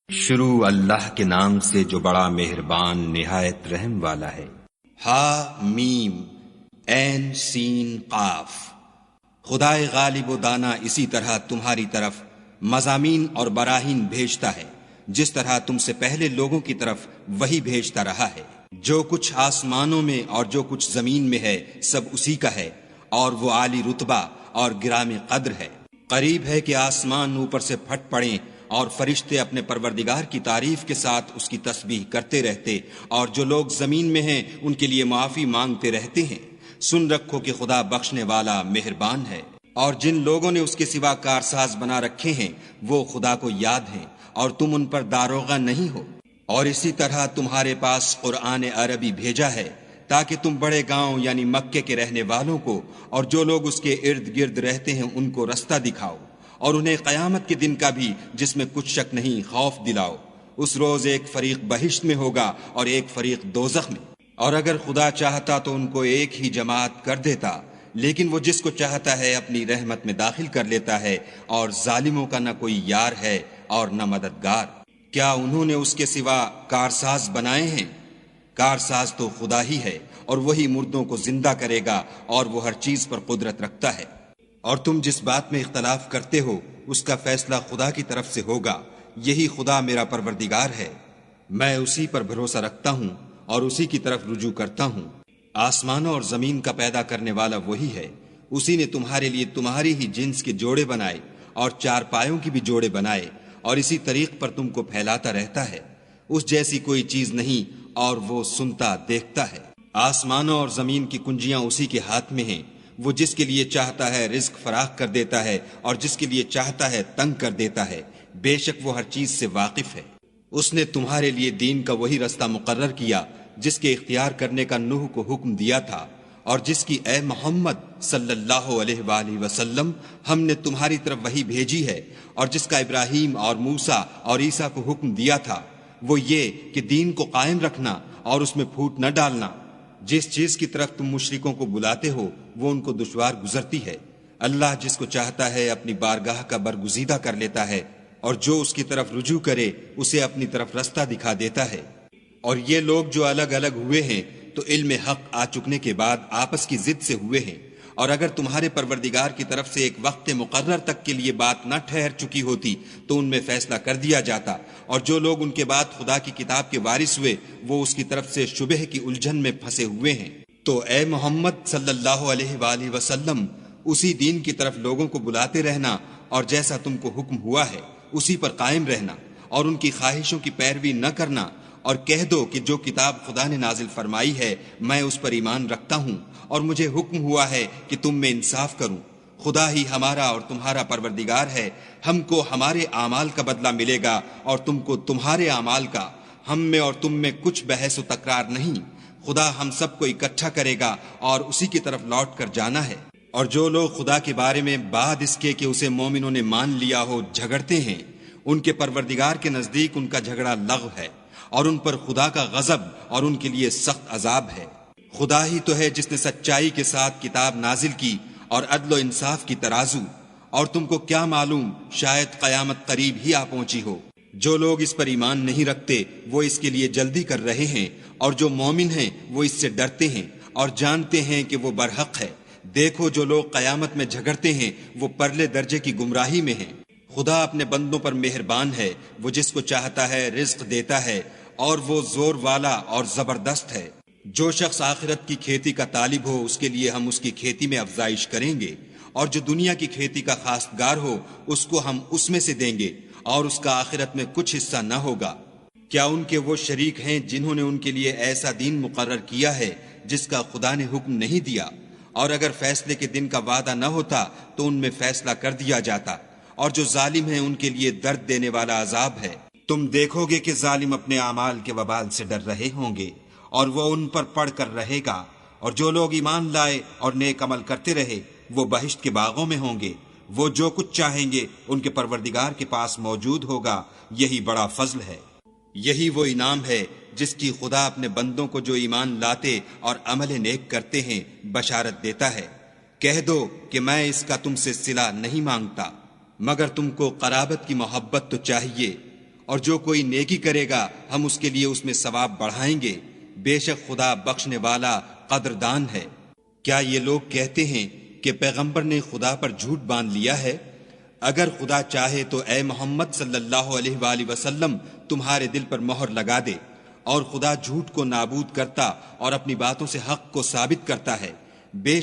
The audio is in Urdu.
شروع اللہ کے نام سے جو بڑا مہربان نہایت رحم والا ہے۔ ہا میم عین سین قاف۔ خدائے غالب و دانا اسی طرح تمہاری طرف مضامین اور براہین بھیجتا ہے جس طرح تم سے پہلے لوگوں کی طرف وہی بھیجتا رہا ہے۔ جو کچھ آسمانوں میں اور جو کچھ زمین میں ہے سب اسی کا ہے، اور وہ عالی رتبہ اور گرامی قدر ہے۔ قریب ہے کہ آسمان اوپر سے پھٹ پڑیں اور فرشتے اپنے پروردگار کی تعریف کے ساتھ اس کی تسبیح کرتے رہتے، اور جو لوگ زمین میں ہیں ان کے لیے معافی مانگتے رہتے ہیں۔ سن رکھو کہ خدا بخشنے والا مہربان ہے، اور جن لوگوں نے اس کے سوا کارساز بنا رکھے ہیں وہ خدا کو یاد ہیں اور تم ان پر داروغہ نہیں ہو۔ اور اسی طرح تمہارے پاس قرآن عربی بھیجا ہے تاکہ تم بڑے گاؤں یعنی مکے کے رہنے والوں کو اور جو لوگ اس کے ارد گرد رہتے ہیں ان کو رستہ دکھاؤ، اور انہیں قیامت کے دن کا بھی جس میں کچھ شک نہیں خوف دلاؤ۔ اس روز ایک فریق بہشت میں ہوگا اور ایک فریق دوزخ میں، اور اگر خدا چاہتا تو ان کو ایک ہی جماعت کر دیتا، لیکن وہ جس کو چاہتا ہے اپنی رحمت میں داخل کر لیتا ہے، اور ظالموں کا نہ کوئی یار ہے اور نہ مددگار۔ کیا انہوں نے اس کے سوا کارساز بنائے ہیں؟ کارساز تو خدا ہی ہے، اور وہی مردوں کو زندہ کرے گا، اور وہ ہر چیز پر قدرت رکھتا ہے۔ اور تم جس بات میں اختلاف کرتے ہو اس کا فیصلہ خدا کی طرف سے ہوگا۔ یہی خدا میرا پروردگار ہے، میں اسی پر بھروسہ رکھتا ہوں اور اسی کی طرف رجوع کرتا ہوں۔ آسمانوں اور زمین کا پیدا کرنے والا وہی ہے، اسی نے تمہارے لیے تمہاری ہی جنس کے جوڑے بنائے اور چار پایوں کی بھی جوڑے بنائے، اور اسی طریق پر تم کو پھیلاتا رہتا ہے۔ اس جیسی کوئی چیز نہیں، اور وہ سنتا دیکھتا ہے۔ آسمانوں اور زمین کی کنجیاں اسی کے ہاتھ میں ہیں، وہ جس کے لیے چاہتا ہے رزق فراخ کر دیتا ہے اور جس کے لیے چاہتا ہے تنگ کر دیتا ہے۔ بے شک وہ ہر چیز سے واقف ہے۔ اس نے تمہارے لیے دین کا وہی رستہ مقرر کیا جس کے اختیار کرنے کا نوح کو حکم دیا تھا، اور جس کی اے محمد صلی اللہ علیہ وآلہ وسلم ہم نے تمہاری طرف وہی بھیجی ہے، اور جس کا ابراہیم اور موسیٰ اور عیسیٰ کو حکم دیا تھا، وہ یہ کہ دین کو قائم رکھنا اور اس میں پھوٹ نہ ڈالنا۔ جس چیز کی طرف تم مشرکوں کو بلاتے ہو وہ ان کو دشوار گزرتی ہے۔ اللہ جس کو چاہتا ہے اپنی بارگاہ کا برگزیدہ کر لیتا ہے، اور جو اس کی طرف رجوع کرے اسے اپنی طرف رستہ دکھا دیتا ہے۔ اور یہ لوگ جو الگ الگ ہوئے ہیں تو علم حق آ چکنے کے بعد آپس کی ضد سے ہوئے ہیں، اور اگر تمہارے پروردگار کی طرف سے ایک وقت مقرر تک کے لیے بات نہ ٹھہر چکی ہوتی تو ان میں فیصلہ کر دیا جاتا، اور جو لوگ ان کے بعد خدا کی کتاب کے وارث ہوئے وہ اس کی طرف سے شبہ کی الجھن میں پھنسے ہوئے ہیں۔ تو اے محمد صلی اللہ علیہ وآلہ وسلم اسی دین کی طرف لوگوں کو بلاتے رہنا، اور جیسا تم کو حکم ہوا ہے اسی پر قائم رہنا، اور ان کی خواہشوں کی پیروی نہ کرنا، اور کہہ دو کہ جو کتاب خدا نے نازل فرمائی ہے میں اس پر ایمان رکھتا ہوں، اور مجھے حکم ہوا ہے کہ تم میں انصاف کروں۔ خدا ہی ہمارا اور تمہارا پروردگار ہے، ہم کو ہمارے اعمال کا بدلہ ملے گا اور تم کو تمہارے اعمال کا۔ ہم میں اور تم میں کچھ بحث و تکرار نہیں، خدا ہم سب کو اکٹھا کرے گا اور اسی کی طرف لوٹ کر جانا ہے۔ اور جو لوگ خدا کے بارے میں بعد اس کے کہ اسے مومنوں نے مان لیا ہو جھگڑتے ہیں، ان کے پروردگار کے نزدیک ان کا جھگڑا لغو ہے، اور ان پر خدا کا غضب اور ان کے لیے سخت عذاب ہے۔ خدا ہی تو ہے جس نے سچائی کے ساتھ کتاب نازل کی اور عدل و انصاف کی ترازو، اور تم کو کیا معلوم شاید قیامت قریب ہی آ پہنچی ہو۔ جو لوگ اس پر ایمان نہیں رکھتے وہ اس کے لیے جلدی کر رہے ہیں، اور جو مومن ہیں وہ اس سے ڈرتے ہیں اور جانتے ہیں کہ وہ برحق ہے۔ دیکھو جو لوگ قیامت میں جھگڑتے ہیں وہ پرلے درجے کی گمراہی میں ہیں۔ خدا اپنے بندوں پر مہربان ہے، وہ جس کو چاہتا ہے رزق دیتا ہے، اور وہ زور والا اور زبردست ہے۔ جو شخص آخرت کی کھیتی کا طالب ہو اس کے لیے ہم اس کی کھیتی میں افزائش کریں گے، اور جو دنیا کی کھیتی کا خواستگار ہو اس کو ہم اس میں سے دیں گے، اور اس کا آخرت میں کچھ حصہ نہ ہوگا۔ کیا ان کے وہ شریک ہیں جنہوں نے ان کے لیے ایسا دین مقرر کیا ہے جس کا خدا نے حکم نہیں دیا؟ اور اگر فیصلے کے دن کا وعدہ نہ ہوتا تو ان میں فیصلہ کر دیا جاتا، اور جو ظالم ہیں ان کے لیے درد دینے والا عذاب ہے۔ تم دیکھو گے کہ ظالم اپنے اعمال کے وبال سے ڈر رہے ہوں گے، اور وہ ان پر پڑھ کر رہے گا، اور جو لوگ ایمان لائے اور نیک عمل کرتے رہے وہ بہشت کے باغوں میں ہوں گے۔ وہ جو کچھ چاہیں گے ان کے پروردگار کے پاس موجود ہوگا، یہی بڑا فضل ہے۔ یہی وہ انعام ہے جس کی خدا اپنے بندوں کو جو ایمان لاتے اور عمل نیک کرتے ہیں بشارت دیتا ہے۔ کہہ دو کہ میں اس کا تم سے صلہ نہیں مانگتا، مگر تم کو قرابت کی محبت تو چاہیے، اور جو کوئی نیکی کرے گا ہم اس کے لیے اس میں ثواب بڑھائیں گے، بے شک خدا بخشنے والا قدردان ہے۔ کیا یہ لوگ کہتے ہیں کہ پیغمبر نے خدا پر جھوٹ باندھ لیا ہے؟ اگر خدا چاہے تو اے محمد صلی اللہ علیہ وآلہ وسلم تمہارے دل پر مہر لگا دے، اور خدا جھوٹ کو نابود کرتا اور اپنی باتوں سے حق کو ثابت کرتا ہے۔ بے